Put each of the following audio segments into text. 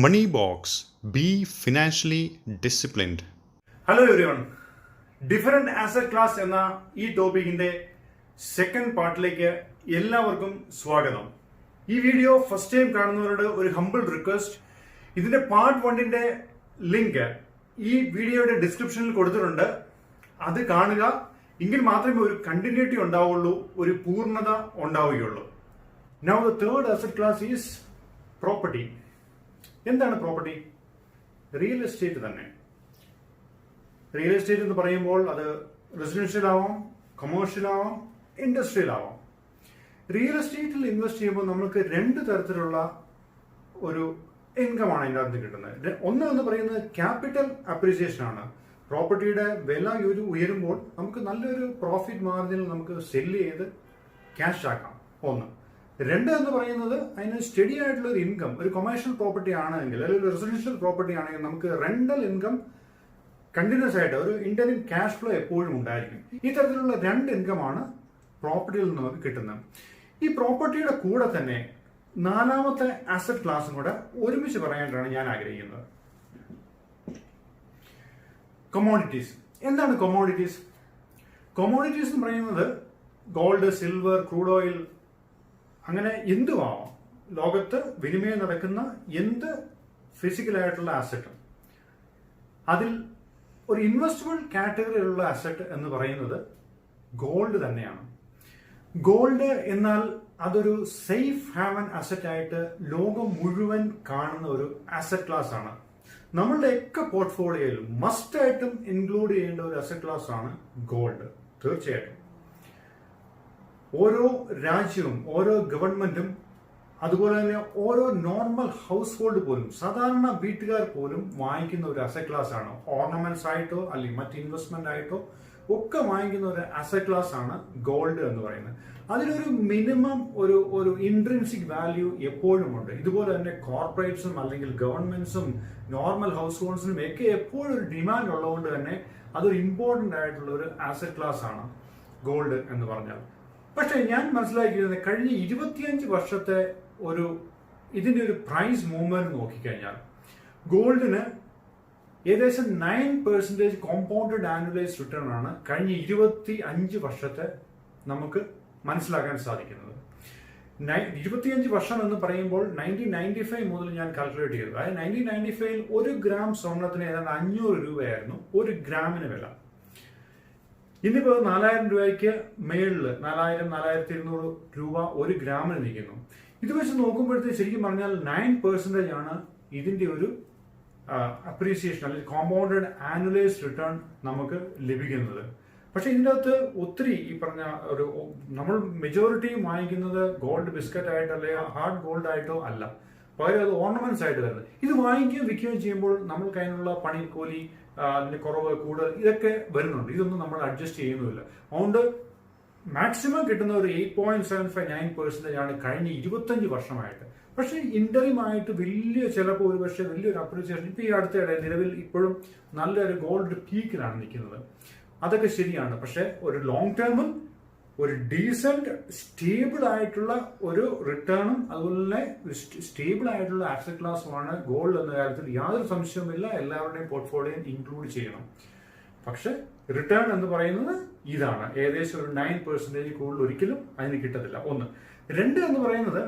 Money Box. Be financially disciplined. Hello everyone, different asset class എന്ന ഈ ടോപ്പിക്കിന്റെ second പാർട്ടിലേക്ക് എല്ലാവർക്കും സ്വാഗതം. ഈ വീഡിയോ ഫസ്റ്റ് ടൈം കാണുന്നവരോട് ഒരു ഹംബിൾ റിക്വസ്റ്റ്, ഇതിന്റെ പാർട്ട് 1ന്റെ ലിങ്ക് ഈ വീഡിയോയുടെ ഡിസ്ക്രിപ്ഷനിൽ കൊടുത്തിട്ടുണ്ട്. അത് കാണുക, എങ്കിൽ മാത്രമേ ഒരു കണ്ടിന്യൂറ്റി ഉണ്ടാവുള്ളൂ, ഒരു പൂർണ്ണത ഉണ്ടാവുകയുള്ളൂ. Now the third asset class is property. എന്താണ് പ്രോപ്പർട്ടി? റിയൽ എസ്റ്റേറ്റ് തന്നെ. റിയൽ എസ്റ്റേറ്റ് എന്ന് പറയുമ്പോൾ അത് റെസിഡൻഷ്യൽ ആവാം, കൊമേഴ്ഷ്യൽ ആവാം, ഇൻഡസ്ട്രിയൽ ആവാം. റിയൽ എസ്റ്റേറ്റിൽ ഇൻവെസ്റ്റ് ചെയ്യുമ്പോൾ നമുക്ക് രണ്ട് തരത്തിലുള്ള ഒരു ഇൻകം ആണ് അതിൻ്റെ അകത്ത് കിട്ടുന്നത്. ഒന്ന് എന്ന് പറയുന്നത് ക്യാപിറ്റൽ അപ്രീസിയേഷൻ ആണ്. പ്രോപ്പർട്ടിയുടെ വില ഉയരുമ്പോൾ നമുക്ക് നല്ലൊരു പ്രോഫിറ്റ് മാർജിനിൽ നമുക്ക് സെല്ല് ചെയ്ത് ക്യാഷ് ആക്കാം. ഒന്ന്. രണ്ട് എന്ന് പറയുന്നത് അതിന് സ്റ്റഡി ആയിട്ടുള്ള ഒരു ഇൻകം. ഒരു കൊമേഴ്ഷ്യൽ പ്രോപ്പർട്ടി ആണെങ്കിൽ അല്ലെങ്കിൽ ഒരു റെസിഡൻഷ്യൽ പ്രോപ്പർട്ടി ആണെങ്കിൽ നമുക്ക് റെന്റൽ ഇൻകം കണ്ടിന്യൂസ് ആയിട്ട് ഒരു ഇന്റർനെറ്റ് ക്യാഷ് ഫ്ലോ എപ്പോഴും ഉണ്ടായിരിക്കും. ഈ തരത്തിലുള്ള രണ്ട് ഇൻകമാണ് പ്രോപ്പർട്ടിയിൽ നിന്ന് നമുക്ക് കിട്ടുന്നത്. ഈ പ്രോപ്പർട്ടിയുടെ കൂടെ തന്നെ നാലാമത്തെ അസറ്റ് ക്ലാസും കൂടെ ഒരുമിച്ച് പറയാനായിട്ടാണ് ഞാൻ ആഗ്രഹിക്കുന്നത്. കൊമോഡിറ്റീസ്. എന്താണ് കൊമോഡിറ്റീസ്? കൊമോഡിറ്റീസ് എന്ന് പറയുന്നത് ഗോൾഡ്, സിൽവർ, ക്രൂഡ് ഓയിൽ, അങ്ങനെ എന്തുമാവാം. ലോകത്ത് വിനിമയം നടക്കുന്ന എന്ത് ഫിസിക്കലായിട്ടുള്ള അസറ്റും. അതിൽ ഒരു ഇൻവെസ്റ്റബിൾ കാറ്റഗറിയിലുള്ള അസറ്റ് എന്ന് പറയുന്നത് ഗോൾഡ് തന്നെയാണ്. ഗോൾഡ് എന്നാൽ അതൊരു സേഫ് ഹാവൻ അസറ്റ് ആയിട്ട് ലോകം മുഴുവൻ കാണുന്ന ഒരു അസറ്റ് ക്ലാസ് ആണ്. നമ്മളുടെ ഒക്കെ പോർട്ട്ഫോളിയോയിൽ മസ്റ്റ് ആയിട്ടും ഇൻക്ലൂഡ് ചെയ്യേണ്ട ഒരു അസറ്റ് ക്ലാസ് ആണ് ഗോൾഡ്. തീർച്ചയായിട്ടും ഓരോ രാജ്യവും ഓരോ ഗവൺമെന്റും അതുപോലെ തന്നെ ഓരോ നോർമൽ ഹൗസ് ഹോൾഡ് പോലും, സാധാരണ വീട്ടുകാർ പോലും വാങ്ങിക്കുന്ന ഒരു അസറ്റ് ക്ലാസ് ആണ്. ഓർണമെന്റ്സ് ആയിട്ടോ അല്ലെങ്കിൽ മറ്റ് ഇൻവെസ്റ്റ്മെന്റ് ആയിട്ടോ ഒക്കെ വാങ്ങിക്കുന്ന ഒരു അസറ്റ് ക്ലാസ് ആണ് ഗോൾഡ് എന്ന് പറയുന്നത്. അതിലൊരു മിനിമം ഒരു ഇൻട്രിൻസിക് വാല്യൂ എപ്പോഴും ഉണ്ട്. ഇതുപോലെ തന്നെ കോർപ്പറേറ്റ്സും അല്ലെങ്കിൽ ഗവൺമെന്റ്സും നോർമൽ ഹൗസ് ഹോൾഡ്സിനും ഒക്കെ എപ്പോഴും ഒരു ഡിമാൻഡ് ഉള്ളതുകൊണ്ട് തന്നെ അതൊരു ഇമ്പോർട്ടന്റ് ആയിട്ടുള്ള ഒരു അസറ്റ് ക്ലാസ് ആണ് ഗോൾഡ് എന്ന് പറഞ്ഞാൽ. പക്ഷെ ഞാൻ മനസ്സിലാക്കിയിരുന്നത് കഴിഞ്ഞ 25 വർഷത്തെ ഇതിന്റെ ഒരു പ്രൈസ് മൂവ്മെന്റ് നോക്കിക്കഴിഞ്ഞാൽ ഗോൾഡിന് ഏകദേശം 9% കോമ്പൗണ്ടഡ് ആനുവലൈസ് റിട്ടേൺ ആണ് കഴിഞ്ഞ 25 വർഷത്തെ നമുക്ക് മനസ്സിലാക്കാൻ സാധിക്കുന്നത്. 25 വർഷം എന്ന് പറയുമ്പോൾ 1995 മുതൽ ഞാൻ കാൽക്കുലേറ്റ് ചെയ്തു. അതായത് 1995 1 ഗ്രാം സ്വർണത്തിന് ഏതാണ്ട് 500 രൂപയായിരുന്നു ഒരു ഗ്രാമിന് വില. ഇന്നിപ്പോ 4000 രൂപയ്ക്ക് മേളിൽ 4000-4200 രൂപ ഒരു ഗ്രാമിന് നിൽക്കുന്നു. ഇത് വെച്ച് നോക്കുമ്പോഴത്തേക്ക് ശരിക്കും പറഞ്ഞാൽ 9% ആണ് ഇതിന്റെ ഒരു അപ്രീസിയേഷൻ അല്ലെങ്കിൽ കോമ്പൗണ്ടഡ് ആനുവലൈസ് റിട്ടേൺ നമുക്ക് ലഭിക്കുന്നത്. പക്ഷെ ഇതിൻ്റെ അകത്ത് ഒത്തിരി ഈ പറഞ്ഞ നമ്മൾ മെജോറിറ്റിയും വാങ്ങിക്കുന്നത് ഗോൾഡ് ബിസ്ക്കറ്റ് ആയിട്ടോ അല്ലെങ്കിൽ ഹാർഡ് ഗോൾഡ് ആയിട്ടോ അല്ല, പകരം അത് ഓർണമെന്റ്സ് ആയിട്ട് വരുന്നത്. ഇത് വാങ്ങിക്കുകയും വിൽക്കുകയും ചെയ്യുമ്പോൾ നമ്മൾക്ക് അതിനുള്ള പണിക്കൂലി, അതിന്റെ കുറവ്, കൂടുതൽ ഇതൊക്കെ വരുന്നുണ്ട്. ഇതൊന്നും നമ്മൾ അഡ്ജസ്റ്റ് ചെയ്യുന്നില്ല. അതുകൊണ്ട് മാക്സിമം കിട്ടുന്ന ഒരു 8.75-9% ആണ് കഴിഞ്ഞ 25 വർഷമായിട്ട്. പക്ഷെ ഇന്ററിമായിട്ട് ചിലപ്പോൾ ഒരു പക്ഷേ വലിയൊരു അപ്രീസിയേഷൻ ഇപ്പൊ ഈ അടുത്തിടെ നിലവിൽ ഇപ്പോഴും നല്ലൊരു ഗോൾഡ് പീക്കിലാണ് നിൽക്കുന്നത്. അതൊക്കെ ശരിയാണ്. പക്ഷെ ഒരു ലോങ് ടേമിൽ ഒരു ഡീസന്റ് സ്റ്റേബിൾ ആയിട്ടുള്ള ഒരു റിട്ടേണും അതുപോലെ തന്നെ സ്റ്റേബിൾ ആയിട്ടുള്ള ആസറ്റ് ക്ലാസ്സുമാണ് ഗോൾഡ് എന്ന കാര്യത്തിൽ യാതൊരു സംശയവുമില്ല. എല്ലാവരുടെയും പോർട്ട്ഫോളിയോ ഇൻക്ലൂഡ് ചെയ്യണം. പക്ഷെ റിട്ടേൺ എന്ന് പറയുന്നത് ഇതാണ്. ഏകദേശം ഒരു 9% കൂടുതൽ ഒരിക്കലും അതിന് കിട്ടത്തില്ല. ഒന്ന്. രണ്ട് എന്ന് പറയുന്നത്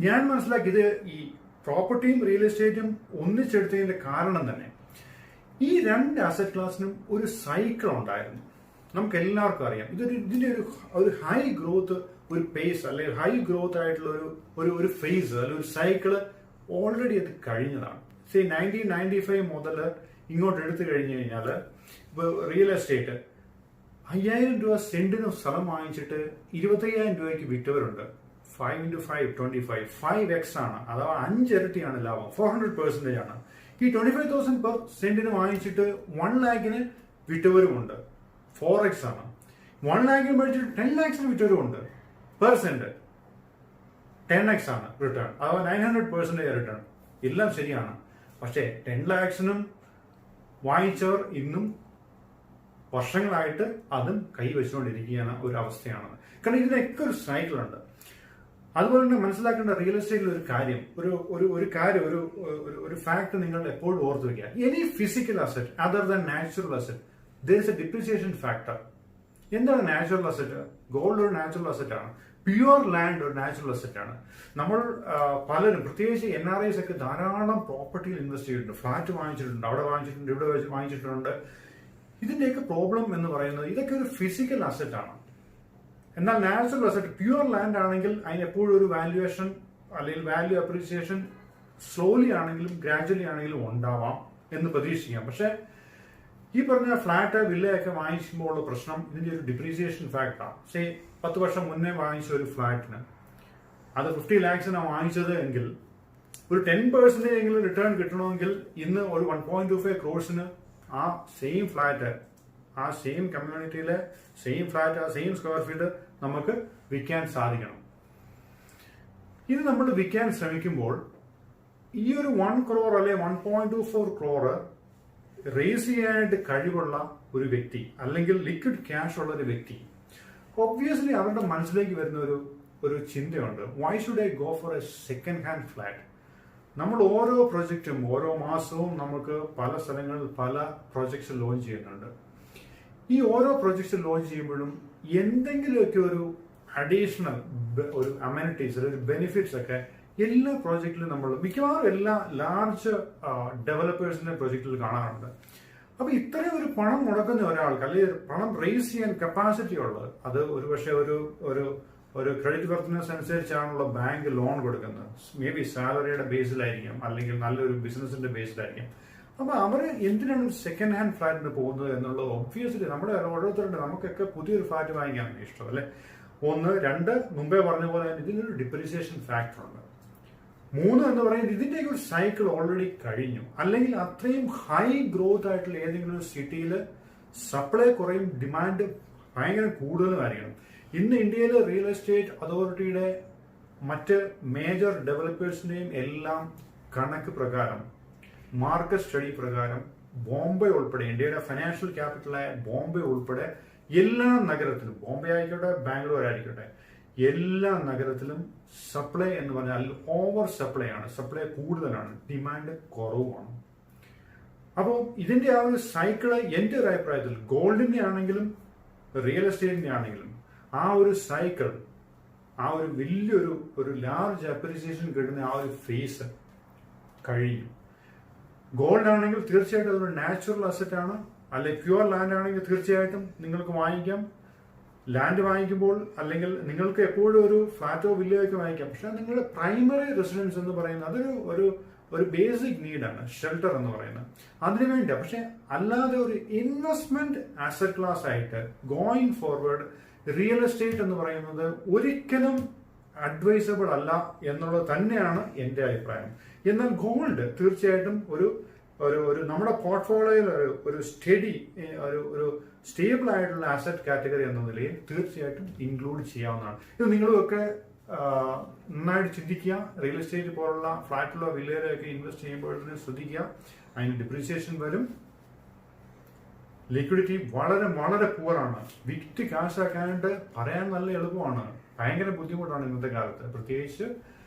ഞാൻ മനസ്സിലാക്കിയത് ഈ പ്രോപ്പർട്ടിയും റിയൽ എസ്റ്റേറ്റും ഒന്നിച്ചെടുത്തതിന്റെ കാരണം തന്നെ ഈ രണ്ട് അസറ്റ് ക്ലാസ്സിനും ഒരു സൈക്കിൾ ഉണ്ടായിരുന്നു. നമുക്ക് എല്ലാവർക്കും അറിയാം. ഇതിന്റെ ഒരു ഹൈ ഗ്രോത്ത് ഒരു പേസ് അല്ലെങ്കിൽ ഹൈ ഗ്രോത്ത് ആയിട്ടുള്ള ഒരു ഫേസ് അല്ലെങ്കിൽ ഒരു സൈക്കിള് ഓൾറെഡി അത് കഴിഞ്ഞതാണ്. 1995 മുതൽ ഇങ്ങോട്ട് എടുത്തു കഴിഞ്ഞു കഴിഞ്ഞാൽ റിയൽ എസ്റ്റേറ്റ് 5000 രൂപ സെന്റിന് സ്ഥലം വാങ്ങിച്ചിട്ട് 25,000 രൂപയ്ക്ക് വിറ്റവരുണ്ട്. 5 × 5 25 5x ആണ്. അഥവാ 5 ഇരട്ടിയാണ് ലാഭം. 400% ആണ്. ഈ 25,000 പെർ സെന്റിന് വാങ്ങിച്ചിട്ട് 1 lakhന് വിറ്റവരുമുണ്ട്. 4x ആണ്. 1 lakhന് മേടിച്ചിട്ട് 10 lakhന് വിറ്റവരുമുണ്ട്. പെർ സെന്റ് 10x ആണ് റിട്ടേൺ. അഥവാ 900% റിട്ടേൺ. എല്ലാം ശരിയാണ്. പക്ഷേ 10 lakhനും വാങ്ങിച്ചവർ ഇന്നും വർഷങ്ങളായിട്ട് അതും കൈവച്ചുകൊണ്ടിരിക്കുകയാണ് ഒരു അവസ്ഥയാണ്. കാരണം ഇതിനൊക്കെ ഒരു സൈക്കിൾ ഉണ്ട്. അതുപോലെ തന്നെ മനസ്സിലാക്കേണ്ട റിയൽ എസ്റ്റേറ്റിൽ ഒരു കാര്യം ഒരു ഫാക്ട് നിങ്ങൾ എപ്പോഴും ഓർത്ത് വയ്ക്കുക. Any physical asset other than natural asset there is A depreciation factor. എന്താണ് നാച്ചുറൽ അസറ്റ്? ഗോൾഡ് ഒരു നാച്ചുറൽ അസറ്റ് ആണ്. പ്യുവർ ലാൻഡ് ഒരു നാച്ചുറൽ അസറ്റ് ആണ്. നമ്മൾ പലരും, പ്രത്യേകിച്ച് NRIs ഒക്കെ ധാരാളം പ്രോപ്പർട്ടിയിൽ ഇൻവെസ്റ്റ് ചെയ്തിട്ടുണ്ട്. ഫ്ലാറ്റ് വാങ്ങിച്ചിട്ടുണ്ട്, അവിടെ വാങ്ങിച്ചിട്ടുണ്ട്, ഇവിടെ വാങ്ങിച്ചിട്ടുണ്ട്. ഇതിന്റെയൊക്കെ പ്രോബ്ലം എന്ന് പറയുന്നത് ഇതൊക്കെ ഒരു ഫിസിക്കൽ അസറ്റ് ആണ്. എന്നാൽ നാച്ചുറൽ അസറ്റ് പ്യുവർ ലാൻഡ് ആണെങ്കിൽ അതിന് എപ്പോഴും ഒരു വാല്യുവേഷൻ അല്ലെങ്കിൽ വാല്യൂ അപ്രീസിയേഷൻ സ്ലോലി ആണെങ്കിലും ഗ്രാജുവലി ആണെങ്കിലും ഉണ്ടാവാം എന്ന് പ്രതീക്ഷിക്കാം. പക്ഷെ ഈ പറഞ്ഞ ഫ്ലാറ്റ് വില്ലയൊക്കെ വാങ്ങിക്കുമ്പോൾ ഉള്ള പ്രശ്നം ഇതിന്റെ ഒരു ഡിപ്രീസിയേഷൻ ഫാക്ടറാണ്. സേ 10 വർഷം മുന്നേ വാങ്ങിച്ച ഒരു ഫ്ലാറ്റിന് അത് 50 lakhs വാങ്ങിച്ചത് എങ്കിൽ ഒരു 10% എങ്കിലും റിട്ടേൺ കിട്ടണമെങ്കിൽ ഇന്ന് ഒരു 1.25 crores ആ സെയിം ഫ്ലാറ്റ്, ആ സെയിം കമ്മ്യൂണിറ്റിയിലെ സെയിം ഫ്ലാറ്റ്, ആ സെയിം സ്ക്വയർ ഫീറ്റ് നമുക്ക് വിൽക്കാൻ സാധിക്കണം. ഇത് നമ്മൾ വിൽക്കാൻ ശ്രമിക്കുമ്പോൾ ഈ ഒരു 1 crore അല്ലെ 1.24 crore റേസ് ചെയ്യാനായിട്ട് കഴിവുള്ള ഒരു വ്യക്തി അല്ലെങ്കിൽ ലിക്വിഡ് ക്യാഷ് ഉള്ള ഒരു വ്യക്തി, ഒബ്വിയസ്ലി അവരുടെ മനസ്സിലേക്ക് വരുന്ന ഒരു ചിന്തയുണ്ട്, why should I go for a second hand flat? നമ്മൾ ഓരോ പ്രൊജക്റ്റും ഓരോ മാസവും നമുക്ക് പല സ്ഥലങ്ങളിൽ പല പ്രൊജക്ട്സ് ലോഞ്ച് ചെയ്യുന്നുണ്ട്. ഈ ഓരോ പ്രൊജക്ട്സ് ലോഞ്ച് ചെയ്യുമ്പോഴും എന്തെങ്കിലുമൊക്കെ ഒരു അഡീഷണൽ ഒരു അമ്യൂണിറ്റീസ്, ഒരു ബെനിഫിറ്റ്സ് ഒക്കെ എല്ലാ പ്രോജക്റ്റിലും നമ്മൾ മിക്കവാറും എല്ലാ ലാർജ് ഡെവലപ്പേഴ്സിന്റെ പ്രോജക്റ്റിൽ കാണാറുണ്ട്. അപ്പൊ ഇത്രയും ഒരു പണം മുടക്കുന്ന ഒരാൾക്ക് അല്ലെങ്കിൽ പണം റേസ് ചെയ്യാൻ കപ്പാസിറ്റി ഉള്ളത്, അത് ഒരുപക്ഷെ ഒരു ക്രെഡിറ്റ് വർത്തിനെസ് അനുസരിച്ചാണുള്ള ബാങ്ക് ലോൺ കൊടുക്കുന്നത്. മേ ബി സാലറിയുടെ ബേസിലായിരിക്കും, അല്ലെങ്കിൽ നല്ലൊരു ബിസിനസിന്റെ ബേസിലായിരിക്കും. അപ്പൊ അവര് എന്തിനാണ് ഒരു സെക്കൻഡ് ഹാൻഡ് ഫ്ലാറ്റിന് പോകുന്നത് എന്നുള്ളത് ഒബ്വിയസ്ലി നമ്മുടെ ഓരോരുത്തരുടെ, നമുക്കൊക്കെ പുതിയൊരു ഫ്ലാറ്റ് വാങ്ങിക്കാനാണ് ഇഷ്ടം അല്ലെ. 1, 2 മുമ്പേ പറഞ്ഞ പോലെ ഇതിനൊരു ഡിപ്രീസിയേഷൻ ഫാക്ടർ ഉണ്ട്. 3 എന്ന് പറയുന്നത് ഇതിന്റെയൊക്കെ ഒരു സൈക്കിൾ ഓൾറെഡി കഴിഞ്ഞു. അല്ലെങ്കിൽ അത്രയും ഹൈ ഗ്രോത്ത് ആയിട്ടുള്ള ഏതെങ്കിലും ഒരു സിറ്റിയിൽ സപ്ലൈ കുറയും, ഡിമാൻഡ് ഭയങ്കര കൂടുതലുമായിരിക്കണം. ഇന്ന് ഇന്ത്യയിലെ റിയൽ എസ്റ്റേറ്റ് അതോറിറ്റിയുടെ മറ്റ് മേജർ ഡെവലപ്പേഴ്സിന്റെയും എല്ലാം കണക്ക് പ്രകാരം, മാർക്കറ്റ് സ്റ്റഡി പ്രകാരം, ബോംബെ ഉൾപ്പെടെ, ഇന്ത്യയുടെ ഫൈനാൻഷ്യൽ ക്യാപിറ്റലായ ബോംബെ ഉൾപ്പെടെ എല്ലാ നഗരത്തിലും, ബോംബെ ആയിക്കോട്ടെ ബാംഗ്ലൂർ ആയിക്കോട്ടെ, എല്ലാ നഗരത്തിലും സപ്ലൈ എന്ന് പറഞ്ഞാൽ ഓവർ സപ്ലൈ ആണ്. സപ്ലൈ കൂടുതലാണ്, ഡിമാൻഡ് കുറവുമാണ്. അപ്പോൾ ഇതിന്റെ ആ ഒരു സൈക്കിള് എന്റെ ഒരു അഭിപ്രായത്തിൽ ഗോൾഡിന്റെ ആണെങ്കിലും റിയൽ എസ്റ്റേറ്റിന്റെ ആണെങ്കിലും ആ ഒരു സൈക്കിൾ, ആ ഒരു വലിയൊരു ലാർജ് അപ്രീസിയേഷൻ കിട്ടുന്ന ആ ഒരു ഫേസ് കഴിഞ്ഞു. ഗോൾഡ് ആണെങ്കിൽ തീർച്ചയായിട്ടും അതൊരു നാച്ചുറൽ അസറ്റ് ആണ്. അല്ലെങ്കിൽ പ്യുവർ ലാൻഡ് ആണെങ്കിൽ തീർച്ചയായിട്ടും നിങ്ങൾക്ക് വാങ്ങിക്കാം. ലാൻഡ് വാങ്ങിക്കുമ്പോൾ അല്ലെങ്കിൽ നിങ്ങൾക്ക് എപ്പോഴും ഒരു ഫ്ലാറ്റോ വില്ലയോ ഒക്കെ വാങ്ങിക്കാം. പക്ഷെ നിങ്ങളുടെ പ്രൈമറി റെസിഡൻസ് എന്ന് പറയുന്നത് അതൊരു ഒരു ബേസിക് നീഡാണ്, ഷെൽട്ടർ എന്ന് പറയുന്നത്. അതിനു വേണ്ടിയാണ്. പക്ഷെ അല്ലാതെ ഒരു ഇൻവെസ്റ്റ്മെന്റ് അസറ്റ് ക്ലാസ് ആയിട്ട് ഗോയിങ് ഫോർവേഡ് റിയൽ എസ്റ്റേറ്റ് എന്ന് പറയുന്നത് ഒരിക്കലും അഡ്വൈസബിൾ അല്ല എന്നുള്ളത് തന്നെയാണ് എന്റെ അഭിപ്രായം. എന്നാൽ ഗോൾഡ് തീർച്ചയായിട്ടും ഒരു നമ്മുടെ പോർട്ട്ഫോളിയോയിൽ ഒരു സ്റ്റഡി, ഒരു സ്റ്റേബിൾ ആയിട്ടുള്ള അസറ്റ് കാറ്റഗറി എന്ന നിലയിൽ തീർച്ചയായിട്ടും ഇൻക്ലൂഡ് ചെയ്യാവുന്നതാണ്. ഇത് നിങ്ങളുമൊക്കെ നന്നായിട്ട് ചിന്തിക്കുക. റിയൽ എസ്റ്റേറ്റ് പോലുള്ള ഫ്ലാറ്റിലോ വില്ലയിലോ ഒക്കെ ഇൻവെസ്റ്റ് ചെയ്യുമ്പോഴത്തേനും ശ്രദ്ധിക്കുക. അതിന് ഡിപ്രീസിയേഷൻ വരും. ലിക്വിഡിറ്റി വളരെ വളരെ പുവറാണ്. വിറ്റ് കാശാക്കാനായിട്ട് പറയാൻ നല്ല എളുപ്പമാണ്, ഭയങ്കര ബുദ്ധിമുട്ടാണ് ഇന്നത്തെ കാലത്ത്. പ്രത്യേകിച്ച്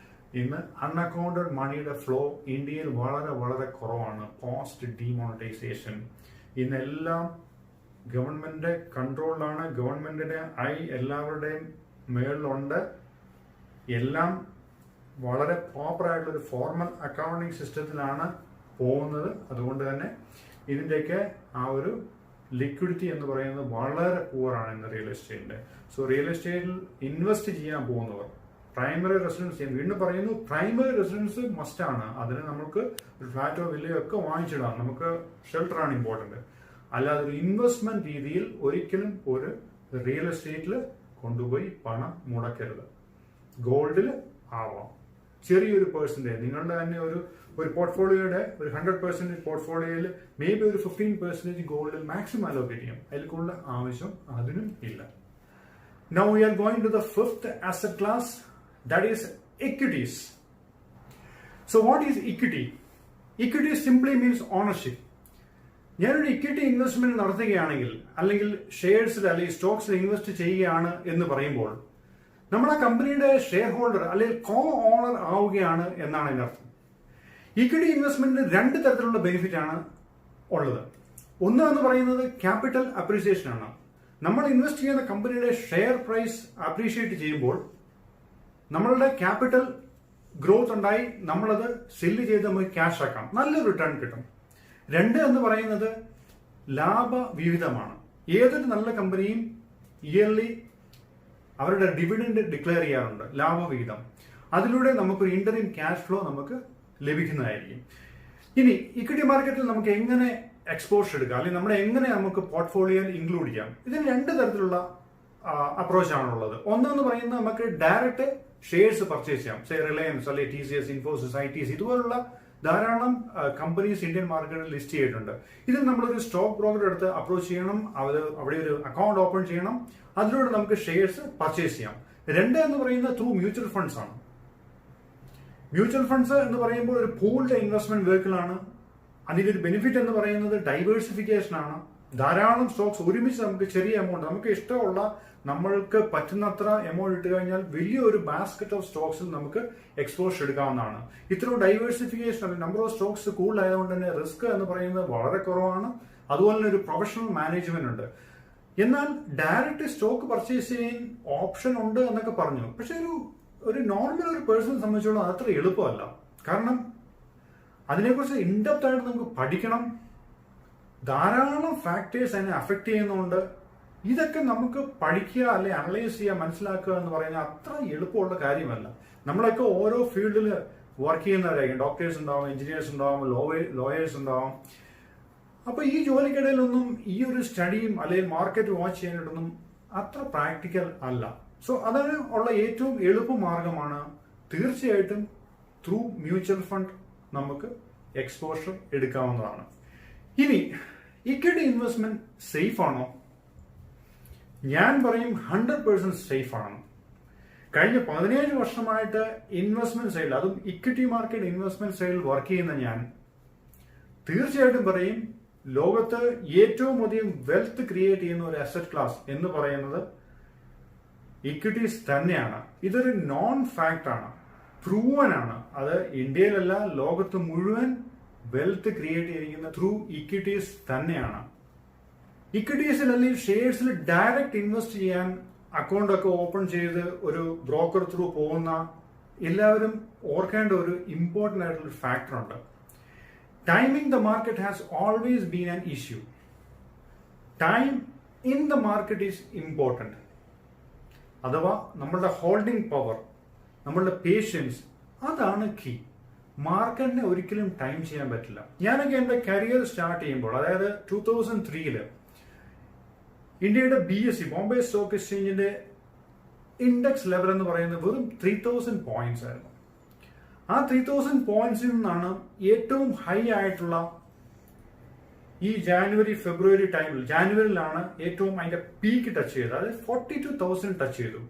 ഇന്ന് അൺഅക്കൗണ്ടഡ് മണിയുടെ ഫ്ലോ ഇന്ത്യയിൽ വളരെ വളരെ കുറവാണ്. പോസ്റ്റ് ഡിമോണിറ്റൈസേഷൻ ഇന്നെല്ലാം ഗവൺമെന്റ് കൺട്രോളിലാണ്. ഗവൺമെന്റിന്റെ എല്ലാവരുടെയും മേളിലുണ്ട്. എല്ലാം വളരെ പ്രോപ്പറായിട്ടുള്ള ഒരു ഫോർമൽ അക്കൗണ്ടിങ് സിസ്റ്റത്തിലാണ് പോകുന്നത്. അതുകൊണ്ട് തന്നെ ഇതിൻ്റെയൊക്കെ ആ ഒരു ലിക്വിഡിറ്റി എന്ന് പറയുന്നത് വളരെ പുവറാണ് ഇന്ന് റിയൽ എസ്റ്റേറ്റിന്റെ. സോ റിയൽ എസ്റ്റേറ്റിൽ ഇൻവെസ്റ്റ് ചെയ്യാൻ പോകുന്നവർ പ്രൈമറി റെസിഡൻസ് ചെയ്യാൻ, വീണ്ടും പറയുന്നു, പ്രൈമറി റെസിഡൻസ് മസ്റ്റ് ആണ്. അതിന് നമുക്ക് ഒരു ഫ്ലാറ്റോ വില്ലയോ ഒക്കെ വാങ്ങിച്ചിടാം. നമുക്ക് ഷെൽട്ടറാണ് ഇമ്പോർട്ടന്റ്. അല്ലാതെ ഒരു ഇൻവെസ്റ്റ്മെന്റ് രീതിയിൽ ഒരിക്കലും ഒരു റിയൽ എസ്റ്റേറ്റിൽ കൊണ്ടുപോയി പണം മുടക്കരുത്. ഗോൾഡിൽ ആവാം ചെറിയൊരു പെർസെന്റേജ്, നിങ്ങളുടെ തന്നെ ഒരു പോർട്ട്ഫോളിയോയുടെ ഒരു 100% പോർട്ട്ഫോളിയോയിൽ മേ ബി ഒരു 15% ഗോൾഡിൽ മാക്സിമം അലോക്കേറ്റ് ചെയ്യാം. അതിൽ കൂടുതൽ ആവശ്യം അതിനും ഇല്ല. Now we are going to the 5th asset class, that is equities. So what is equity? Equity simply means ownership. ഞാനൊരു ഇക്വിറ്റി ഇൻവെസ്റ്റ്മെന്റ് നടത്തുകയാണെങ്കിൽ അല്ലെങ്കിൽ ഷെയർസിൽ അല്ലെങ്കിൽ സ്റ്റോക്സിൽ ഇൻവെസ്റ്റ് ചെയ്യുകയാണ് എന്ന് പറയുമ്പോൾ നമ്മൾ ആ കമ്പനിയുടെ ഷെയർ ഹോൾഡർ അല്ലെങ്കിൽ കോ ഓണർ ആവുകയാണ് എന്നാണ് അതിനർത്ഥം. ഇക്വിറ്റി ഇൻവെസ്റ്റ്മെന്റിന് രണ്ട് തരത്തിലുള്ള ബെനിഫിറ്റ് ആണ് ഉള്ളത്. ഒന്ന് എന്ന് പറയുന്നത് ക്യാപിറ്റൽ അപ്രീസിയേഷൻ ആണ്. നമ്മൾ ഇൻവെസ്റ്റ് ചെയ്യുന്ന കമ്പനിയുടെ ഷെയർ പ്രൈസ് അപ്രീഷിയേറ്റ് ചെയ്യുമ്പോൾ നമ്മളുടെ ക്യാപിറ്റൽ ഗ്രോത്ത് ഉണ്ടായി നമ്മളത് സെല്ല് ചെയ്ത് നമുക്ക് ക്യാഷ് ആക്കാം, നല്ലൊരു റിട്ടേൺ കിട്ടും. രണ്ട് എന്ന് പറയുന്നത് ലാഭവിഹിതമാണ്. ഏതൊരു നല്ല കമ്പനിയും ഇയർലി അവരുടെ ഡിവിഡൻഡ് ഡിക്ലെയർ ചെയ്യാറുണ്ട്, ലാഭവിഹിതം. അതിലൂടെ നമുക്കൊരു ഇന്ററിം ക്യാഷ് ഫ്ലോ നമുക്ക് ലഭിക്കുന്നതായിരിക്കും. ഇനി ഇക്വിറ്റി മാർക്കറ്റിൽ നമുക്ക് എങ്ങനെ എക്സ്പോഷർ എടുക്കാം, അല്ലെങ്കിൽ നമ്മളെ എങ്ങനെ നമുക്ക് പോർട്ട്ഫോളിയോയിൽ ഇൻക്ലൂഡ് ചെയ്യാം? ഇതിന് രണ്ട് തരത്തിലുള്ള അപ്രോച്ച് ആണുള്ളത്. ഒന്നെന്ന് പറയുന്നത് നമുക്ക് ഡയറക്റ്റ് ഷെയർസ് പർച്ചേസ് ചെയ്യാം, റിലയൻസ് അല്ലെങ്കിൽ TCS, ഇൻഫോസിസ്, ITC ഇതുപോലുള്ള ധാരാളം കമ്പനീസ് ഇന്ത്യൻ മാർക്കറ്റിൽ ലിസ്റ്റ് ചെയ്തിട്ടുണ്ട്. ഇതിൽ നമ്മളൊരു സ്റ്റോക്ക് ബ്രോക്കർ അടുത്ത് അപ്രോച്ച് ചെയ്യണം, അവിടെ ഒരു അക്കൗണ്ട് ഓപ്പൺ ചെയ്യണം, അതിലൂടെ നമുക്ക് ഷെയർസ് പർച്ചേസ് ചെയ്യാം. രണ്ട് എന്ന് പറയുന്നത് ത്രൂ മ്യൂച്വൽ ഫണ്ട്സ് ആണ്. മ്യൂച്വൽ ഫണ്ട്സ് എന്ന് പറയുമ്പോൾ ഒരു പൂൾഡ് ഇൻവെസ്റ്റ്മെന്റ് വെഹിക്കിൾ ആണ്. അതിന്റെ ഒരു ബെനിഫിറ്റ് എന്ന് പറയുന്നത് ഡൈവേഴ്സിഫിക്കേഷൻ ആണ്. ധാരാളം സ്റ്റോക്സ് ഒരുമിച്ച് നമുക്ക് ചെറിയ എമൗണ്ട്, നമുക്ക് ഇഷ്ടമുള്ള നമ്മൾക്ക് പറ്റുന്നത്ര എമൗണ്ട് ഇട്ട് കഴിഞ്ഞാൽ വലിയൊരു ബാസ്ക്കറ്റ് ഓഫ് സ്റ്റോക്സിൽ നമുക്ക് എക്സ്പോഷർ എടുക്കാവുന്നതാണ്. ഇത്രയും ഡൈവേഴ്സിഫിക്കേഷൻ, നമ്പർ ഓഫ് സ്റ്റോക്സ് കൂടുതലായതുകൊണ്ട് തന്നെ റിസ്ക് എന്ന് പറയുന്നത് വളരെ കുറവാണ്. അതുപോലെ തന്നെ ഒരു പ്രൊഫഷണൽ മാനേജ്മെന്റ് ഉണ്ട്. എന്നാൽ ഡയറക്റ്റ് സ്റ്റോക്ക് പർച്ചേസ് ചെയ്യാൻ ഓപ്ഷൻ ഉണ്ട് എന്നൊക്കെ പറഞ്ഞു. പക്ഷെ ഒരു നോർമൽ ഒരു പേഴ്സണെ സംബന്ധിച്ചോളം അത്ര എളുപ്പമല്ല. കാരണം അതിനെക്കുറിച്ച് ഇൻഡെപ്ത് ആയിട്ട് നമുക്ക് പഠിക്കണം. ധാരാളം ഫാക്ടേഴ്സ് അതിനെ അഫക്ട് ചെയ്യുന്നുണ്ട്. ഇതൊക്കെ നമുക്ക് പഠിക്കുക അല്ലെ അനലൈസ് ചെയ്യുക, മനസ്സിലാക്കുക എന്ന് പറയുന്നത് അത്ര എളുപ്പമുള്ള കാര്യമല്ല. നമ്മളൊക്കെ ഓരോ ഫീൽഡിൽ വർക്ക് ചെയ്യുന്നവരായിരിക്കും. ഡോക്ടേഴ്സ് ഉണ്ടാവും, എഞ്ചിനീയേഴ്സ് ഉണ്ടാവും, ലോയേഴ്സ് ഉണ്ടാവും. അപ്പൊ ഈ ജോലിക്കിടയിലൊന്നും ഈ ഒരു സ്റ്റഡിയും അല്ലെങ്കിൽ മാർക്കറ്റ് വാച്ച് ചെയ്യാനായിട്ടൊന്നും അത്ര പ്രാക്ടിക്കൽ അല്ല. സോ അതാണ് ഉള്ള ഏറ്റവും എളുപ്പ മാർഗമാണ് തീർച്ചയായിട്ടും ത്രൂ മ്യൂച്വൽ ഫണ്ട് നമുക്ക് എക്സ്പോഷർ എടുക്കാവുന്നതാണ്. ഇനി ഇക്വിറ്റി ഇൻവെസ്റ്റ്മെന്റ് സേഫ് ആണോ? ഞാൻ പറയും 100% സേഫ് ആണ്. കഴിഞ്ഞ 17 വർഷമായിട്ട് ഇൻവെസ്റ്റ്മെന്റ് സൈഡിൽ, അതും ഇക്വിറ്റി മാർക്കറ്റ് ഇൻവെസ്റ്റ്മെന്റ് സൈഡിൽ വർക്ക് ചെയ്യുന്ന ഞാൻ തീർച്ചയായിട്ടും പറയും ലോകത്ത് ഏറ്റവും അധികം വെൽത്ത് ക്രിയേറ്റ് ചെയ്യുന്ന ഒരു അസറ്റ് ക്ലാസ് എന്ന് പറയുന്നത് ഇക്വിറ്റീസ് തന്നെയാണ്. ഇതൊരു നോൺ ഫാക്ട് ആണ്, പ്രൂവൻ ആണ്. അത് ഇന്ത്യയിലല്ല, ലോകത്ത് മുഴുവൻ വെൽത്ത് ക്രിയേറ്റ് ചെയ്തിരിക്കുന്ന ത്രൂ ഇക്വിറ്റീസ് തന്നെയാണ്. ഇക്വിറ്റീസിൽ അല്ലെങ്കിൽ ഷെയർസിൽ ഡയറക്റ്റ് ഇൻവെസ്റ്റ് ചെയ്യാൻ അക്കൗണ്ട് ഒക്കെ ഓപ്പൺ ചെയ്ത് ഒരു ബ്രോക്കർ ത്രൂ പോകുന്ന എല്ലാവരും ഓർക്കേണ്ട ഒരു ഇമ്പോർട്ടന്റ് ആയിട്ടുള്ള ഫാക്ടർ ഉണ്ട്. Timing the market has always been an issue. Time in the market is important. അഥവാ നമ്മളുടെ ഹോൾഡിംഗ് പവർ, നമ്മളുടെ പേഷ്യൻസ്, അതാണ് കീ. മാർക്കറ്റിനെ ഒരിക്കലും ടൈം ചെയ്യാൻ പറ്റില്ല. ഞാനൊക്കെ എന്റെ കരിയർ സ്റ്റാർട്ട് ചെയ്യുമ്പോൾ, അതായത് 2003 ഇന്ത്യയുടെ BSE ബോംബെ സ്റ്റോക്ക് എക്സ്ചേഞ്ചിന്റെ ഇൻഡെക്സ് ലെവൽ എന്ന് പറയുന്നത് വെറും 3000 പോയിന്റ്സ് ആയിരുന്നു. ആ 3000 പോയിന്റ്സിൽ നിന്നാണ് ഏറ്റവും ഹൈ ആയിട്ടുള്ള ഈ ജാനുവരി ഫെബ്രുവരി ടൈമിൽ, ജാനുവരിയിലാണ് ഏറ്റവും അതിന്റെ പീക്ക് ടച്ച് ചെയ്തത്. അതായത് 42,000 ടച്ച് ചെയ്തു.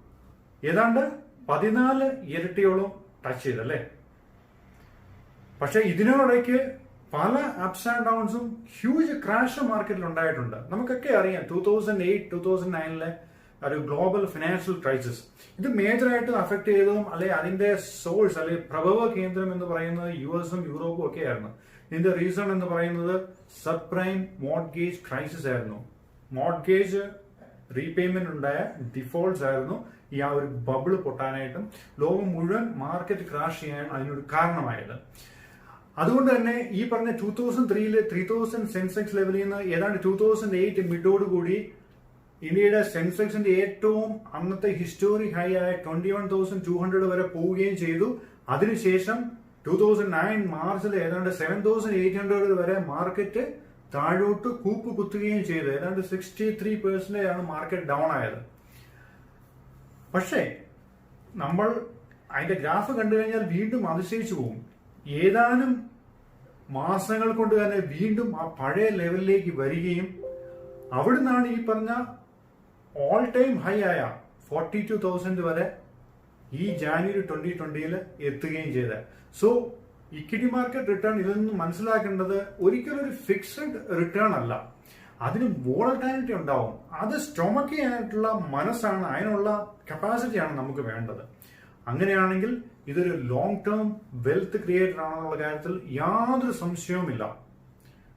ഏതാണ്ട് 14 ഇരട്ടിയോളം ടച്ച് ചെയ്തല്ലേ. പക്ഷെ ഇതിനോടൊക്കെ പല അപ്സ് ആൻഡ് ഡൗൺസും ഹ്യൂജ് ക്രാഷ് മാർക്കറ്റിൽ ഉണ്ടായിട്ടുണ്ട്. നമുക്കൊക്കെ അറിയാം 2008-2009 ഒരു ഗ്ലോബൽ ഫിനാൻഷ്യൽ ക്രൈസിസ്. ഇത് മേജറായിട്ട് അഫക്ട് ചെയ്തതും അല്ലെ അതിന്റെ സോഴ്സ് അല്ലെങ്കിൽ പ്രഭവ കേന്ദ്രം എന്ന് പറയുന്നത് US-ഉം യൂറോപ്പും ഒക്കെ ആയിരുന്നു. ഇതിന്റെ റീസൺ എന്ന് പറയുന്നത് സബ് പ്രൈം മോർട്ട്ഗേജ് ക്രൈസിസ് ആയിരുന്നു. മോർട്ട്ഗേജ് റീപേയ്മെന്റ് ഉണ്ടായ ഡിഫോൾട്ട്സ് ആയിരുന്നു ഈ ആ ഒരു ബബിള് പൊട്ടാനായിട്ടും ലോകം മുഴുവൻ മാർക്കറ്റ് ക്രാഷ് ചെയ്യാൻ അതിനൊരു കാരണമായത്. അതുകൊണ്ട് തന്നെ ഈ പറഞ്ഞ 2003 3000 സെൻസെക്സ് ലെവലിൽ നിന്ന് ഏതാണ്ട് 2008 മിഡോടുകൂടി ഇന്ത്യയുടെ സെൻസെക്സിന്റെ ഏറ്റവും അന്നത്തെ ഹിസ്റ്റോറിക് ഹൈ ആയ 21,200 വരെ പോവുകയും ചെയ്തു. അതിനുശേഷം 2009 മാർച്ചിൽ ഏതാണ്ട് 7,800 വരെ മാർക്കറ്റ് താഴോട്ട് കൂപ്പ് കുത്തുകയും ചെയ്തു. ഏതാണ്ട് 63% ആണ് മാർക്കറ്റ് ഡൗൺ ആയത്. പക്ഷേ നമ്മൾ അതിന്റെ ഗ്രാഫ് കണ്ടു കഴിഞ്ഞാൽ വീണ്ടും അതിശയിച്ചു പോകും. ഏതാനും മാസങ്ങൾ കൊണ്ട് തന്നെ വീണ്ടും ആ പഴയ ലെവലിലേക്ക് വരികയും അവിടുന്നാണ് ഈ പറഞ്ഞ ഓൾ ടൈം ഹൈ ആയ 42,000 വരെ ഈ ജാനുവരി 2020 എത്തുകയും ചെയ്തത്. സോ ഇക്വിറ്റി മാർക്കറ്റ് റിട്ടേൺ ഇതിൽ നിന്ന് മനസ്സിലാക്കേണ്ടത് ഒരിക്കലും ഒരു ഫിക്സഡ് റിട്ടേൺ അല്ല, അതിന് വോളറ്റാലിറ്റി ഉണ്ടാവും. അത് സ്റ്റൊമക്ക് ചെയ്യാനായിട്ടുള്ള മനസ്സാണ്, അതിനുള്ള കപ്പാസിറ്റിയാണ് നമുക്ക് വേണ്ടത്. അങ്ങനെയാണെങ്കിൽ ഇതൊരു ലോങ് ടേം വെൽത്ത് ക്രിയേറ്റർ ആണെന്നുള്ള കാര്യത്തിൽ യാതൊരു സംശയവുമില്ല.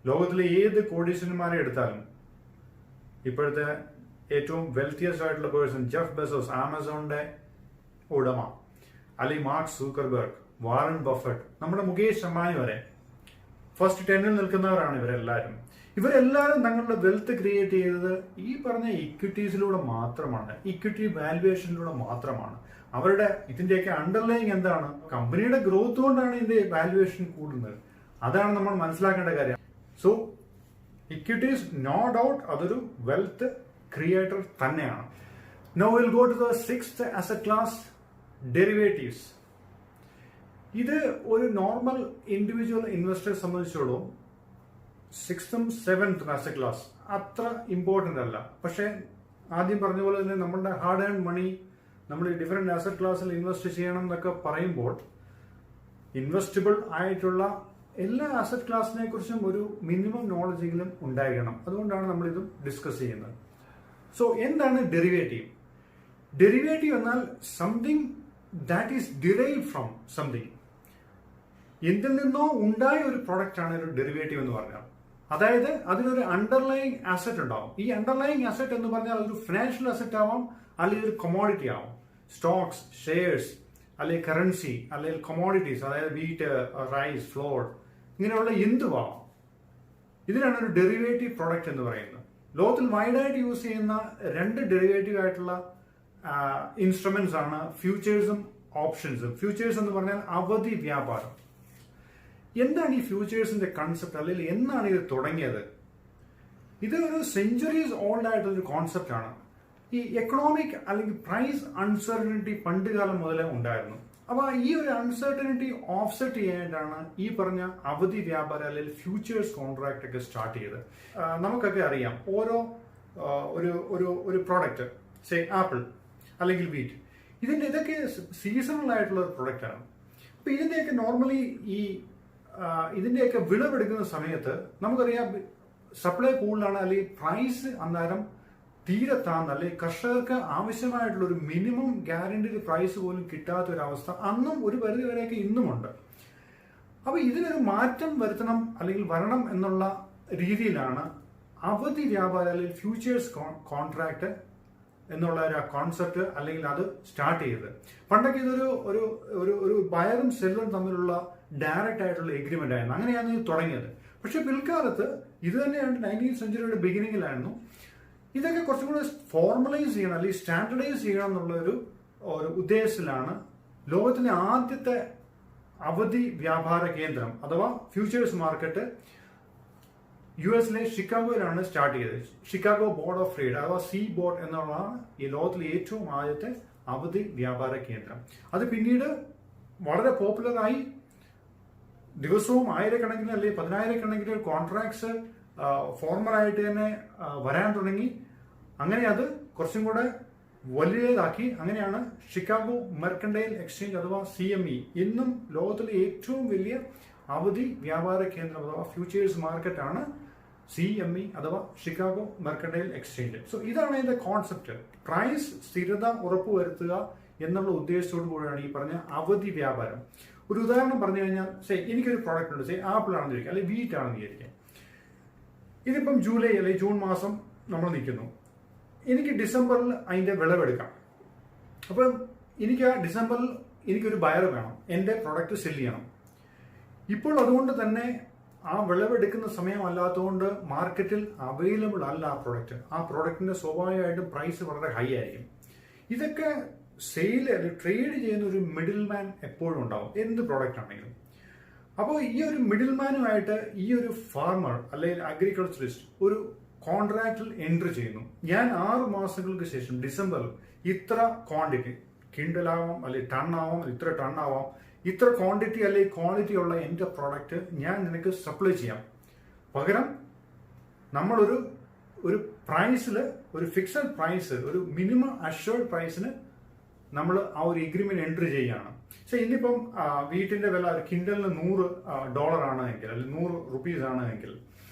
ലോകത്തിലെ ഏത് കോടീശ്വരന്മാരെ എടുത്താലും ഇപ്പോഴത്തെ ഏറ്റവും വെൽത്തിയസ്റ്റ് ആയിട്ടുള്ള പേഴ്സൺ ജെഫ് ബെസോസ്, ആമസോണിന്റെ ഉടമ, അല്ലെങ്കിൽ മാർക്ക് സൂക്കർബർഗ്, വാറൻ ബഫറ്റ്, നമ്മുടെ മുകേഷ് അംബാനി വരെ ഫസ്റ്റ് 10-ൽ നിൽക്കുന്നവരാണ് ഇവരെല്ലാവരും. ഇവരെല്ലാവരും തങ്ങളുടെ വെൽത്ത് ക്രിയേറ്റ് ചെയ്തത് ഈ പറഞ്ഞ ഇക്വിറ്റീസിലൂടെ മാത്രമാണ്, ഇക്വിറ്റി വാല്യുവേഷനിലൂടെ മാത്രമാണ്. അവരുടെ ഇതിന്റെയൊക്കെ അണ്ടർലൈങ് എന്താണ്? കമ്പനിയുടെ ഗ്രോത്ത് കൊണ്ടാണ് ഇതിന്റെ വാല്യുവേഷൻ കൂടുന്നത്. അതാണ് നമ്മൾ മനസ്സിലാക്കേണ്ട കാര്യം. സോ ഇക്വിറ്റീസ് നോ ഡൗട്ട് അതൊരു വെൽത്ത് ക്രിയേറ്റർ തന്നെയാണ്. Now will go to the 6th asset class, derivatives. ഇത് ഒരു നോർമൽ ഇൻഡിവിജ്വൽ ഇൻവെസ്റ്ററെ സംബന്ധിച്ചോളം 6th-ഉം 7th asset ക്ലാസ് അത്ര ഇമ്പോർട്ടന്റ് അല്ല. പക്ഷെ ആദ്യം പറഞ്ഞ പോലെ തന്നെ നമ്മളുടെ ഹാർഡ് ഏൺ മണി നമ്മൾ ഈ ഡിഫറെന്റ് അസറ്റ് ക്ലാസ്സിൽ ഇൻവെസ്റ്റ് ചെയ്യണം എന്നൊക്കെ പറയുമ്പോൾ ഇൻവെസ്റ്റബിൾ ആയിട്ടുള്ള എല്ലാ അസറ്റ് ക്ലാസിനെ കുറിച്ചും ഒരു മിനിമം നോളജെങ്കിലും ഉണ്ടായിരിക്കണം. അതുകൊണ്ടാണ് നമ്മൾ ഇത് ഡിസ്കസ് ചെയ്യുന്നത്. സോ എന്താണ് ഡെറിവേറ്റീവ്? ഡെറിവേറ്റീവ് എന്നാൽ something that is derived from something. എന്തിൽ നിന്നോ ഉണ്ടായ ഒരു പ്രൊഡക്റ്റ് ആണ് ഒരു ഡെറിവേറ്റീവ് എന്ന് പറഞ്ഞാൽ. അതായത് അതിനൊരു അണ്ടർലൈങ് അസറ്റ് ഉണ്ടാവും. ഈ അണ്ടർലൈങ് അസറ്റ് എന്ന് പറഞ്ഞാൽ ഒരു ഫിനാൻഷ്യൽ അസറ്റ് ആവാം, അല്ലെങ്കിൽ ഒരു കൊമോഡിറ്റി ആവാം. സ്റ്റോക്സ്, ഷെയർസ്, അല്ലെങ്കിൽ കറൻസി, അല്ലെങ്കിൽ കൊമോഡിറ്റീസ്, അതായത് വീറ്റ്, റൈസ്, ഫ്ലോർ, ഇങ്ങനെയുള്ള എന്തുവാം. ഇതിനാണ് ഒരു ഡെറിവേറ്റീവ് പ്രൊഡക്റ്റ് എന്ന് പറയുന്നത്. ലോകത്തിൽ വൈഡായിട്ട് യൂസ് ചെയ്യുന്ന 2 ഡെറിവേറ്റീവ് ആയിട്ടുള്ള ഇൻസ്ട്രുമെന്റ്സ് ആണ് ഫ്യൂച്ചേഴ്സും ഓപ്ഷൻസും. ഫ്യൂച്ചേഴ്സ് എന്ന് പറഞ്ഞാൽ അവധി വ്യാപാരം. എന്താണ് ഈ ഫ്യൂച്ചേഴ്സിന്റെ കൺസെപ്റ്റ്, അല്ലെങ്കിൽ എന്നാണ് ഇത് തുടങ്ങിയത്? ഇത് ഒരു സെഞ്ചുറീസ് ഓൾഡ് ആയിട്ടുള്ളൊരു കോൺസെപ്റ്റ് ആണ്. ഈ എക്കണോമിക് അല്ലെങ്കിൽ പ്രൈസ് അൺസർട്ടനിറ്റി പണ്ട് കാലം മുതലേ ഉണ്ടായിരുന്നു. അപ്പൊ ഈ ഒരു അൺസർട്ടനിറ്റി ഓഫ്സെറ്റ് ചെയ്യാനായിട്ടാണ് ഈ പറഞ്ഞ അവധി വ്യാപാരം അല്ലെങ്കിൽ ഫ്യൂച്ചേഴ്സ് കോൺട്രാക്ട് ഒക്കെ സ്റ്റാർട്ട് ചെയ്തത്. നമുക്കൊക്കെ അറിയാം, ഓരോ ഒരു പ്രോഡക്റ്റ്, സേ ആപ്പിൾ അല്ലെങ്കിൽ വീറ്റ്, ഇതൊക്കെ സീസണൽ ആയിട്ടുള്ള ഒരു പ്രൊഡക്റ്റ് ആണ്. അപ്പൊ ഇതിന്റെയൊക്കെ നോർമലി ഇതിന്റെയൊക്കെ വിളവെടുക്കുന്ന സമയത്ത് നമുക്കറിയാം സപ്ലൈ കൂടുതലാണ്, അല്ലെങ്കിൽ പ്രൈസ് അന്നേരം തീരെ താഴ്ന്ന, അല്ലെങ്കിൽ കർഷകർക്ക് ആവശ്യമായിട്ടുള്ള ഒരു മിനിമം ഗ്യാരണ്ടീഡ് പ്രൈസ് പോലും കിട്ടാത്ത ഒരു അവസ്ഥ അന്നും ഒരു പരിധി വരെയൊക്കെ ഇന്നുമുണ്ട്. അപ്പൊ ഇതിനൊരു മാറ്റം വരുത്തണം അല്ലെങ്കിൽ വരണം എന്നുള്ള രീതിയിലാണ് അവധി വ്യാപാരം അല്ലെങ്കിൽ ഫ്യൂച്ചേഴ്സ് കോൺട്രാക്ട് എന്നുള്ള ഒരു കോൺസെപ്റ്റ് അല്ലെങ്കിൽ അത് സ്റ്റാർട്ട് ചെയ്തത്. പണ്ടൊക്കെ ഇതൊരു ഒരു ഒരു ഒരു ബയറും സെല്ലറും തമ്മിലുള്ള ഡയറക്റ്റ് ആയിട്ടുള്ള എഗ്രിമെന്റ് ആയിരുന്നു. അങ്ങനെയാണ് ഇത് തുടങ്ങിയത്. പക്ഷെ പിൽക്കാലത്ത് ഇത് തന്നെയാണ് 19th സെഞ്ചുറിയുടെ ബിഗിനിങ്ങിലായിരുന്നു ഇതൊക്കെ കുറച്ചും കൂടെ ഫോർമലൈസ് ചെയ്യണം അല്ലെങ്കിൽ സ്റ്റാൻഡർഡൈസ് ചെയ്യണം എന്നുള്ള ഒരു ഉദ്ദേശത്തിലാണ് ലോകത്തിലെ ആദ്യത്തെ അവധി വ്യാപാര കേന്ദ്രം അഥവാ ഫ്യൂച്ചേഴ്സ് മാർക്കറ്റ് US-ലെ ഷിക്കാഗോയിലാണ് സ്റ്റാർട്ട് ചെയ്തത്. ഷിക്കാഗോ ബോർഡ് ഓഫ് ട്രേഡ് അഥവാ സി ബോർഡ് എന്നുള്ളതാണ് ഈ ലോകത്തിലെ ഏറ്റവും ആദ്യത്തെ അവധി വ്യാപാര കേന്ദ്രം. അത് പിന്നീട് വളരെ പോപ്പുലറായി. ദിവസവും ആയിരക്കണക്കിന് അല്ലെങ്കിൽ 10,000-കണക്കിന് കോൺട്രാക്ട്സ് ഫോർമലായിട്ട് തന്നെ വരാൻ തുടങ്ങി. അങ്ങനെ അത് കുറച്ചും കൂടെ വലിയതാക്കി. അങ്ങനെയാണ് ഷിക്കാഗോ മെർക്കൻഡൈൽ എക്സ്ചേഞ്ച് അഥവാ CME ഇന്നും ലോകത്തിലെ ഏറ്റവും വലിയ അവധി വ്യാപാര കേന്ദ്രം അഥവാ ഫ്യൂച്ചേഴ്സ് മാർക്കറ്റ് ആണ് CME അഥവാ ഷിക്കാഗോ മെർക്കൻഡൈൽ എക്സ്ചേഞ്ച്. സോ ഇതാണ് ഇതിന്റെ കോൺസെപ്റ്റ്. പ്രൈസ് സ്ഥിരത ഉറപ്പുവരുത്തുക എന്നുള്ള ഉദ്ദേശത്തോടു കൂടിയാണ് ഈ പറഞ്ഞ അവധി വ്യാപാരം. ഒരു ഉദാഹരണം പറഞ്ഞു കഴിഞ്ഞാൽ, എനിക്കൊരു പ്രോഡക്റ്റ് ഉണ്ട്, ആപ്പിൾ ആണെന്ന് വിചാരിക്കാം, അല്ലെങ്കിൽ വീറ്റ് ആണെന്ന് വിചാരിക്കാം. ഇതിപ്പം ജൂലൈ അല്ലെങ്കിൽ ജൂൺ മാസം നമ്മൾ നിൽക്കുന്നു. എനിക്ക് ഡിസംബറിൽ അതിന്റെ വിളവെടുക്കാം. അപ്പം എനിക്ക് ആ ഡിസംബറിൽ എനിക്കൊരു ബയർ വേണം, എൻ്റെ പ്രൊഡക്റ്റ് സെല് ചെയ്യണം. ഇപ്പോൾ അതുകൊണ്ട് തന്നെ ആ വിളവെടുക്കുന്ന സമയമല്ലാത്തതുകൊണ്ട് മാർക്കറ്റിൽ അവൈലബിൾ അല്ല ആ പ്രൊഡക്റ്റിന്റെ സ്വാഭാവികമായിട്ടും പ്രൈസ് വളരെ ഹൈ ആയിരിക്കും. ഇതൊക്കെ സെയിൽ അല്ലെങ്കിൽ ട്രേഡ് ചെയ്യുന്ന ഒരു മിഡിൽ മാൻ എപ്പോഴും ഉണ്ടാവും, എന്ത് പ്രോഡക്റ്റ് ആണെങ്കിലും. അപ്പോൾ ഈ ഒരു മിഡിൽ മാനുമായിട്ട് ഈ ഒരു ഫാർമർ അല്ലെങ്കിൽ അഗ്രികൾച്ചറിസ്റ്റ് ഒരു കോൺട്രാക്റ്റിൽ എൻട്രി ചെയ്യുന്നു. ഞാൻ 6 മാസങ്ങൾക്ക് ശേഷം ഡിസംബറിൽ ഇത്ര ക്വാണ്ടിറ്റി, കിൻഡലാവാം അല്ലെങ്കിൽ ടണ്ണാവാം, ഇത്ര ടണ്ണാവാം, ഇത്ര ക്വാണ്ടിറ്റി അല്ലെങ്കിൽ ക്വാളിറ്റി ഉള്ള എൻ്റെ പ്രോഡക്റ്റ് ഞാൻ നിനക്ക് സപ്ലൈ ചെയ്യാം. പകരം നമ്മളൊരു പ്രൈസിൽ ഒരു ഫിക്സഡ് പ്രൈസ്, ഒരു മിനിമം അഷ്വേർഡ് പ്രൈസിന് നമ്മൾ ആ ഒരു എഗ്രിമെന്റ് എൻട്രി ചെയ്യുകയാണ്. ഇന്നിപ്പം വീട്ടിന്റെ വില കിൻഡലിന് $100 ആണ് എങ്കിൽ അല്ലെങ്കിൽ 100 റുപ്പീസ് ആണ് എങ്കിൽ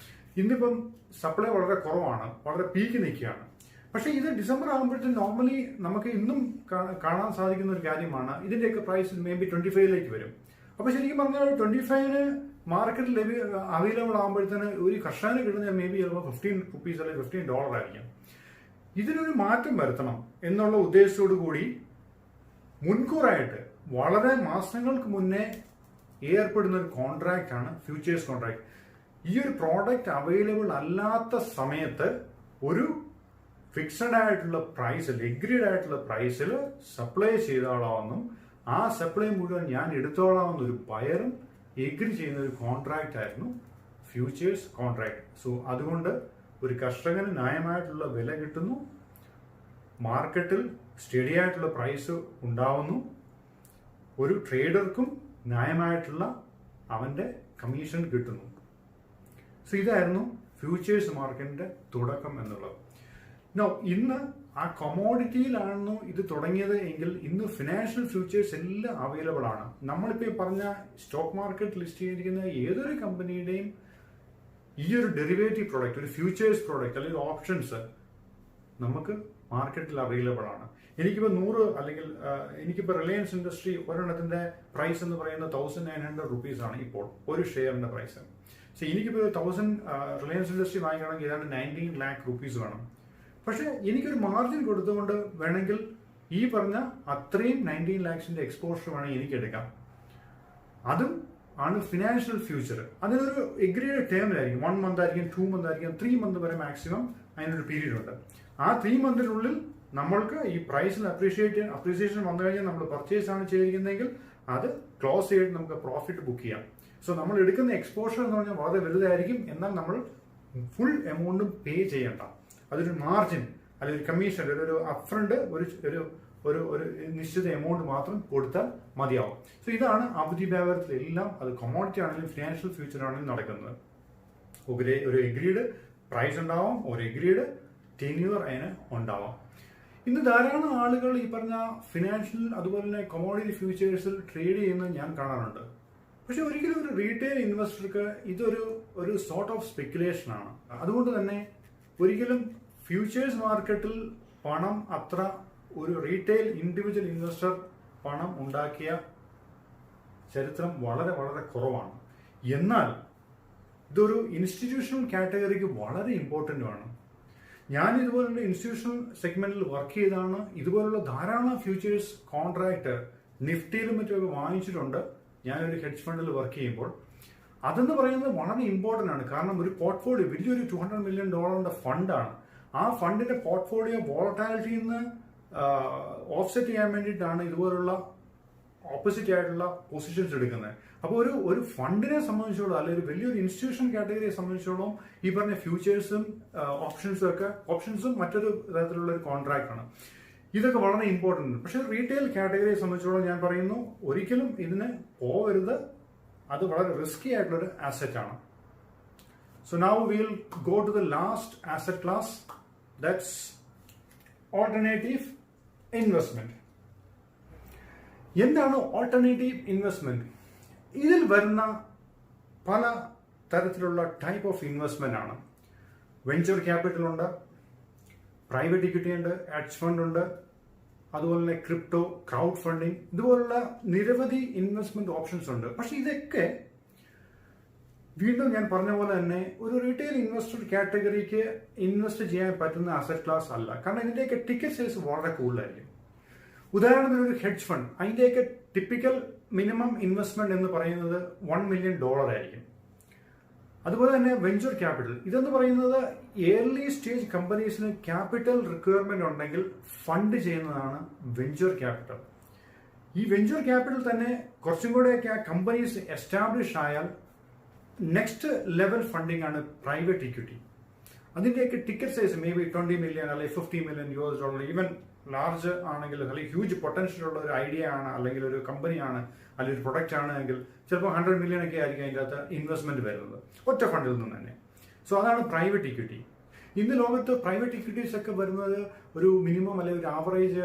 ഇന്നിപ്പം സപ്ലൈ വളരെ കുറവാണ്, വളരെ പീക്ക് നിൽക്കുകയാണ്. പക്ഷേ ഇത് ഡിസംബർ ആകുമ്പോഴത്തേക്കും നോർമലി നമുക്ക് ഇന്നും കാണാൻ സാധിക്കുന്ന ഒരു കാര്യമാണ്, ഇതിന്റെയൊക്കെ പ്രൈസ് മേ ബി 25 വരും. അപ്പോൾ ശരിക്കും പറഞ്ഞാൽ 25 മാർക്കറ്റിൽ അവൈലബിൾ ആകുമ്പോഴത്തേന് ഒരു കർഷകന് കിട്ടുന്ന മേ ബി ചിലപ്പോൾ ₹15 അല്ലെങ്കിൽ $15 ആയിരിക്കും. ഇതിനൊരു മാറ്റം വരുത്തണം എന്നുള്ള ഉദ്ദേശത്തോടു കൂടി മുൻകൂറായിട്ട് വളരെ മാസങ്ങൾക്ക് മുന്നേ ഏർപ്പെടുന്ന ഒരു കോൺട്രാക്റ്റ് ആണ് ഫ്യൂച്ചേഴ്സ് കോൺട്രാക്ട്. ഈ ഒരു പ്രോഡക്റ്റ് അവൈലബിൾ അല്ലാത്ത സമയത്ത് ഒരു ഫിക്സഡ് ആയിട്ടുള്ള പ്രൈസിൽ, എഗ്രീഡ് ആയിട്ടുള്ള പ്രൈസിൽ സപ്ലൈ ചെയ്തോളാമെന്നും ആ സപ്ലൈ മുഴുവൻ ഞാൻ എടുത്തോളാമെന്ന് ഒരു ബയറും എഗ്രി ചെയ്യുന്ന ഒരു കോൺട്രാക്റ്റ് ആയിരുന്നു ഫ്യൂച്ചേഴ്സ് കോൺട്രാക്ട്. സോ അതുകൊണ്ട് ഒരു കർഷകന് ന്യായമായിട്ടുള്ള വില കിട്ടുന്നു, മാർക്കറ്റിൽ സ്റ്റഡി ആയിട്ടുള്ള പ്രൈസ് ഉണ്ടാവുന്നു, ഒരു ട്രേഡർക്കും ന്യായമായിട്ടുള്ള അവന്റെ കമ്മീഷൻ കിട്ടുന്നു. സോ ഇതായിരുന്നു ഫ്യൂച്ചേഴ്സ് മാർക്കറ്റിന്റെ തുടക്കം എന്നുള്ളത്. ഇന്ന് ആ കൊമോഡിറ്റിയിലാണെന്നോ ഇത് തുടങ്ങിയത് എങ്കിൽ ഇന്ന് ഫിനാൻഷ്യൽ ഫ്യൂച്ചേഴ്സ് എല്ലാം അവൈലബിൾ ആണ്. നമ്മളിപ്പോൾ പറഞ്ഞ സ്റ്റോക്ക് മാർക്കറ്റ് ലിസ്റ്റ് ചെയ്തിരിക്കുന്ന ഏതൊരു കമ്പനിയുടെയും ഈ ഒരു ഡെറിവേറ്റീവ് പ്രോഡക്റ്റ്, ഒരു ഫ്യൂച്ചേഴ്സ് പ്രോഡക്റ്റ് അല്ലെങ്കിൽ ഓപ്ഷൻസ് നമുക്ക് മാർക്കറ്റിൽ അവൈലബിൾ ആണ്. എനിക്കിപ്പോൾ 100 അല്ലെങ്കിൽ എനിക്കിപ്പോൾ റിലയൻസ് ഇൻഡസ്ട്രി ഒരെണ്ണത്തിന്റെ പ്രൈസ് എന്ന് പറയുന്നത് ₹1900 ആണ് ഇപ്പോൾ ഒരു ഷെയറിന്റെ പ്രൈസ്. പക്ഷേ എനിക്കിപ്പോൾ 1000 റിലയൻസ് ഇൻഡസ്ട്രി വാങ്ങിക്കണമെങ്കിൽ ഏതാണ്ട് ₹19 lakh വേണം. പക്ഷെ എനിക്കൊരു മാർജിൻ കൊടുത്തുകൊണ്ട് വേണമെങ്കിൽ ഈ പറഞ്ഞ അത്രയും 19 lakhs എക്സ്പോഷർ വേണമെങ്കിൽ എനിക്ക് എടുക്കാം. അതും ആണ് ഫിനാൻഷ്യൽ ഫ്യൂച്ചർ. അതിനൊരു എഗ്രീഡ് ടേമിലായിരിക്കും. 1 month ആയിരിക്കും, 2 month ആയിരിക്കും, 3 month വരെ മാക്സിമം അതിനൊരു പീരീഡ് ഉണ്ട്. ആ 3 monthനുള്ളിൽ നമ്മൾക്ക് ഈ പ്രൈസിൽ അപ്രീസിയേഷൻ വന്നു കഴിഞ്ഞാൽ നമ്മൾ പർച്ചേസ് ആണ് ചെയ്തിരിക്കുന്നതെങ്കിൽ അത് ക്ലോസ് ചെയ്തിട്ട് നമുക്ക് പ്രോഫിറ്റ് ബുക്ക് ചെയ്യാം. സോ നമ്മൾ എടുക്കുന്ന എക്സ്പോഷർ എന്ന് പറഞ്ഞാൽ വളരെ വലുതായിരിക്കും, എന്നാൽ നമ്മൾ ഫുൾ എമൗണ്ടും പേ ചെയ്യണ്ട. അതൊരു മാർജിൻ അല്ലെങ്കിൽ ഒരു കമ്മീഷൻ, ഒരു അപ്ഫ്രണ്ട് ഒരു നിശ്ചിത എമൗണ്ട് മാത്രം കൊടുത്താൽ മതിയാവും. സോ ഇതാണ് അവധി വ്യാപാരത്തിലെല്ലാം, അത് കൊമോഡിറ്റി ആണെങ്കിലും ഫിനാൻഷ്യൽ ഫ്യൂച്ചർ ആണെങ്കിലും നടക്കുന്നത്. ഒരു എഗ്രീഡ് പ്രൈസ് ഉണ്ടാവാം, ഒരു എഗ്രീഡ് ടെന്യൂർ അതിന് ഉണ്ടാവാം. ഇന്ന് ധാരാളം ആളുകൾ ഈ പറഞ്ഞ ഫിനാൻഷ്യൽ അതുപോലെ തന്നെ കൊമോഡിറ്റി ഫ്യൂച്ചേഴ്സിൽ ട്രേഡ് ചെയ്യുന്നത് ഞാൻ കാണാറുണ്ട്. പക്ഷെ ഒരിക്കലും ഒരു റീറ്റെയിൽ ഇൻവെസ്റ്റർക്ക് ഇതൊരു സോർട്ട് ഓഫ് സ്പെക്കുലേഷൻ ആണ്. അതുകൊണ്ട് തന്നെ ഒരിക്കലും ഫ്യൂച്ചേഴ്സ് മാർക്കറ്റിൽ പണം അത്ര ഒരു റീറ്റെയിൽ ഇൻഡിവിജ്വൽ ഇൻവെസ്റ്റർ പണം ഉണ്ടാക്കിയ ചരിത്രം വളരെ വളരെ കുറവാണ്. എന്നാൽ ഇതൊരു ഇൻസ്റ്റിറ്റ്യൂഷണൽ കാറ്റഗറിക്ക് വളരെ ഇമ്പോർട്ടൻ്റ് ആണ്. ഞാൻ ഇതുപോലുള്ള ഇൻസ്റ്റിറ്റ്യൂഷണൽ സെഗ്മെന്റിൽ വർക്ക് ചെയ്താണ് ഇതുപോലുള്ള ധാരാളം ഫ്യൂച്ചേഴ്സ് കോൺട്രാക്ട് നിഫ്റ്റിയിലും മറ്റുമൊക്കെ വാങ്ങിച്ചിട്ടുണ്ട്. ഞാനൊരു ഹെഡ്ജ് ഫണ്ടിൽ വർക്ക് ചെയ്യുമ്പോൾ അതെന്ന് പറയുന്നത് വളരെ ഇമ്പോർട്ടൻ്റ് ആണ്. കാരണം ഒരു പോർട്ട്ഫോളിയോ വലിയൊരു $200 million ഫണ്ടാണ്. ആ ഫണ്ടിന്റെ പോർട്ട്ഫോളിയോ വോളറ്റാലിറ്റിയിൽ നിന്ന് ഓഫ്സെറ്റ് ചെയ്യാൻ വേണ്ടിയിട്ടാണ് ഇതുപോലുള്ള ഓപ്പോസിറ്റ് ആയിട്ടുള്ള പൊസിഷൻസ് എടുക്കുന്നത്. അപ്പോൾ ഒരു ഫണ്ടിനെ സംബന്ധിച്ചോളം അല്ലെങ്കിൽ വലിയൊരു ഇൻസ്റ്റിറ്റ്യൂഷൻ കാറ്റഗറിയെ സംബന്ധിച്ചോളം ഈ പറഞ്ഞ ഫ്യൂച്ചേഴ്സും ഓപ്ഷൻസും മറ്റൊരു തരത്തിലുള്ള ഒരു കോൺട്രാക്ട് ആണ്. ഇതൊക്കെ വളരെ ഇമ്പോർട്ടൻ്റ്. പക്ഷേ റീറ്റെയിൽ കാറ്റഗറിയെ സംബന്ധിച്ചോളം ഞാൻ പറയുന്നു, ഒരിക്കലും ഇതിന് പോകരുത്. അത് വളരെ റിസ്കി ആയിട്ടുള്ളൊരു ആസെറ്റ് ആണ്. So now will go to the last asset class, that's alternative investment. എന്താണ് ഓൾട്ടർനേറ്റീവ് ഇൻവെസ്റ്റ്മെന്റ്? ഇതിൽ വരുന്ന പല തരത്തിലുള്ള ടൈപ്പ് ഓഫ് ഇൻവെസ്റ്റ്മെന്റ് ആണ്. വെഞ്ചർ ക്യാപിറ്റൽ ഉണ്ട്, പ്രൈവറ്റ് ഇക്വിറ്റി ഉണ്ട്, ഹെഡ്ജ് ഫണ്ട് ഉണ്ട്, അതുപോലെ തന്നെ ക്രിപ്റ്റോ, ക്രൗഡ് ഫണ്ടിങ്, ഇതുപോലുള്ള നിരവധി ഇൻവെസ്റ്റ്മെന്റ് ഓപ്ഷൻസ് ഉണ്ട്. പക്ഷെ ഇതൊക്കെ വീണ്ടും ഞാൻ പറഞ്ഞ പോലെ തന്നെ ഒരു റീറ്റെയിൽ ഇൻവെസ്റ്റർ കാറ്റഗറിക്ക് ഇൻവെസ്റ്റ് ചെയ്യാൻ പറ്റുന്ന അസറ്റ് ക്ലാസ് അല്ല. കാരണം ഇതിന്റെയൊക്കെ ടിക്കറ്റ് സൈസ് വളരെ കൂടുതലായിരിക്കും. ഉദാഹരണത്തിന് ഒരു ഹെഡ്ജ് ഫണ്ട്, അതിന്റെയൊക്കെ ടിപ്പിക്കൽ മിനിമം ഇൻവെസ്റ്റ്മെന്റ് എന്ന് പറയുന്നത് $1 million ആയിരിക്കും. അതുപോലെ തന്നെ വെഞ്ചർ ക്യാപിറ്റൽ, ഇതെന്ന് പറയുന്നത് ഏർലി സ്റ്റേജ് കമ്പനീസിന് ക്യാപിറ്റൽ റിക്വയർമെന്റ് ഉണ്ടെങ്കിൽ ഫണ്ട് ചെയ്യുന്നതാണ് വെഞ്ചർ ക്യാപിറ്റൽ. ഈ വെഞ്ചർ ക്യാപിറ്റൽ തന്നെ കുറച്ചും കൂടെയൊക്കെ കമ്പനീസ് എസ്റ്റാബ്ലിഷ് ആയാൽ നെക്സ്റ്റ് ലെവൽ ഫണ്ടിങ് ആണ് പ്രൈവറ്റ് ഇക്വിറ്റി. അതിന്റെയൊക്കെ ticket size may be $20 million അല്ലെങ്കിൽ $50 million, ഈവൻ ലാർജ് ആണെങ്കിൽ അല്ലെങ്കിൽ ഹ്യൂജ് പൊട്ടൻഷ്യൽ ഉള്ള ഒരു ഐഡിയ ആണ് അല്ലെങ്കിൽ ഒരു കമ്പനിയാണ് അല്ലെങ്കിൽ ഒരു പ്രൊഡക്റ്റ് ആണെങ്കിൽ ചിലപ്പോൾ $100 million ഒക്കെ ആയിരിക്കും അതിൻ്റെ അകത്ത് ഇൻവെസ്റ്റ്മെന്റ് വരുന്നത് ഒറ്റ ഫണ്ടിൽ നിന്ന് തന്നെ. സോ അതാണ് പ്രൈവറ്റ് ഇക്വിറ്റി. ഇന്ന് ലോകത്ത് പ്രൈവറ്റ് ഇക്വിറ്റീസ് ഒക്കെ വരുന്നത് ഒരു മിനിമം അല്ലെങ്കിൽ ഒരു ആവറേജ്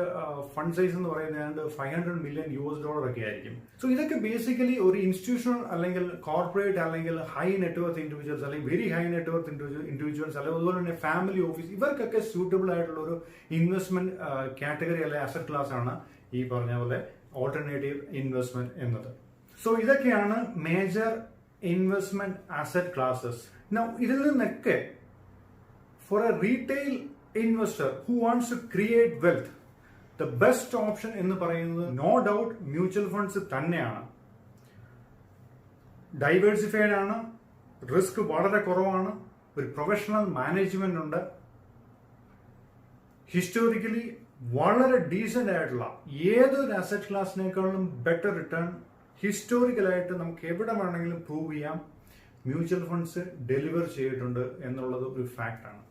ഫണ്ട് സൈസ് എന്ന് പറയുന്നത് $500 million ഒക്കെ ആയിരിക്കും. സോ ഇതൊക്കെ ബേസിക്കലി ഒരു ഇൻസ്റ്റിറ്റ്യൂഷണൽ അല്ലെങ്കിൽ കോർപ്പറേറ്റ് അല്ലെങ്കിൽ ഹൈ നെറ്റ്വർത്ത് ഇൻഡിവിജ്വൽസ് അല്ലെങ്കിൽ വെരി ഹൈ നെറ്റ്വർത്ത് ഇൻഡിവിജ്വൽസ് അല്ലെങ്കിൽ അതുപോലെ തന്നെ ഫാമിലി ഓഫീസ് ഇവർക്കൊക്കെ സ്യൂട്ടബിൾ ആയിട്ടുള്ള ഒരു ഇൻവെസ്റ്റ്മെന്റ് കാറ്റഗറി അല്ലെങ്കിൽ അസറ്റ് ക്ലാസ് ആണ് ഈ പറഞ്ഞ പോലെ ഓൾട്ടർനേറ്റീവ് ഇൻവെസ്റ്റ്മെന്റ് എന്നത്. സോ ഇതൊക്കെയാണ് മേജർ ഇൻവെസ്റ്റ്മെന്റ് അസറ്റ് ക്ലാസസ്. ഇതിൽ നിന്നൊക്കെ for a retail investor who wants to create wealth, the best option എന്ന് പറയുന്നത് നോ ഡൗട്ട് മ്യൂച്വൽ ഫണ്ട്സ് തന്നെയാണ്. ഡൈവേഴ്സിഫൈഡ് ആണ്, റിസ്ക് വളരെ കുറവാണ്, ഒരു പ്രൊഫഷണൽ മാനേജ്മെന്റ് ഉണ്ട്, ഹിസ്റ്റോറിക്കലി വളരെ ഡീസന്റ് ആയിട്ടുള്ള ഏതൊരു അസറ്റ് ക്ലാസിനേക്കാളും ബെറ്റർ റിട്ടേൺ ഹിസ്റ്റോറിക്കലായിട്ട് നമുക്ക് എവിടെ വേണമെങ്കിലും പ്രൂവ് ചെയ്യാം മ്യൂച്വൽ ഫണ്ട്സ് ഡെലിവർ ചെയ്തിട്ടുണ്ട് എന്നുള്ളത് ഒരു ഫാക്റ്റാണ്.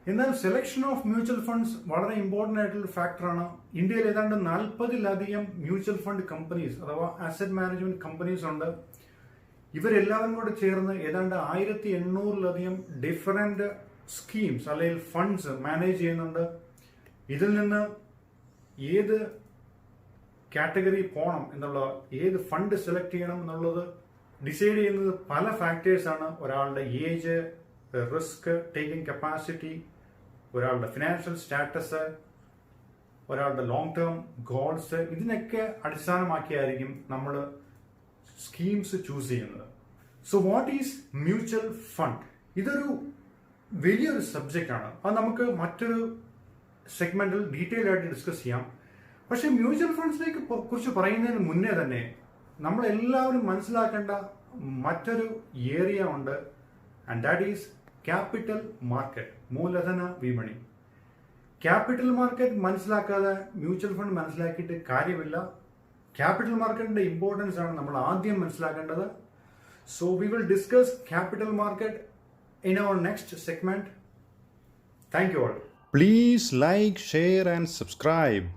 എന്നാൽ സെലക്ഷൻ ഓഫ് മ്യൂച്വൽ ഫണ്ട്സ് വളരെ ഇമ്പോർട്ടൻ്റ് ആയിട്ടുള്ള ഫാക്ടറാണ്. ഇന്ത്യയിൽ ഏതാണ്ട് 40-ലധികം മ്യൂച്വൽ ഫണ്ട് കമ്പനീസ് അഥവാ അസറ്റ് മാനേജ്മെന്റ് കമ്പനീസ് ഉണ്ട്. ഇവരെല്ലാവരും കൂടെ ചേർന്ന് ഏതാണ്ട് 1800-ലധികം ഡിഫറെന്റ് സ്കീംസ് അല്ലെങ്കിൽ ഫണ്ട്സ് മാനേജ് ചെയ്യുന്നുണ്ട്. ഇതിൽ നിന്ന് ഏത് കാറ്റഗറി പോകണം എന്നുള്ള, ഏത് ഫണ്ട് സെലക്ട് ചെയ്യണം എന്നുള്ളത് ഡിസൈഡ് ചെയ്യുന്നത് പല ഫാക്ടേഴ്സാണ്. ഒരാളുടെ ഏജ്, റിസ്ക് ടേക്കിംഗ് കപ്പാസിറ്റി, ഒരാളുടെ ഫിനാൻഷ്യൽ സ്റ്റാറ്റസ്, ഒരാളുടെ ലോങ് ടേം ഗോൾസ്, ഇതിനൊക്കെ അടിസ്ഥാനമാക്കിയായിരിക്കും നമ്മൾ സ്കീംസ് ചൂസ് ചെയ്യുന്നത്. So what is mutual fund? ഇതൊരു വലിയൊരു സബ്ജക്റ്റ് ആണ്. അത് നമുക്ക് മറ്റൊരു സെഗ്മെന്റിൽ ഡീറ്റെയിൽ ആയിട്ട് ഡിസ്കസ് ചെയ്യാം. പക്ഷെ മ്യൂച്വൽ ഫണ്ട്സിലേക്ക് കുറിച്ച് പറയുന്നതിന് മുന്നേ തന്നെ നമ്മൾ എല്ലാവരും മനസ്സിലാക്കേണ്ട മറ്റൊരു ഏരിയ ഉണ്ട്, and that is capital market, മൂലധന വിപണി. ക്യാപിറ്റൽ മാർക്കറ്റ് മനസ്സിലാക്കാതെ മ്യൂച്വൽ ഫണ്ട് മനസ്സിലാക്കിയിട്ട് കാര്യമില്ല. ക്യാപിറ്റൽ മാർക്കറ്റിന്റെ ഇമ്പോർട്ടൻസ് ആണ് നമ്മൾ ആദ്യം മനസ്സിലാക്കേണ്ടത്. So we will discuss capital market in our next segment. Thank you all. Please like, share and subscribe.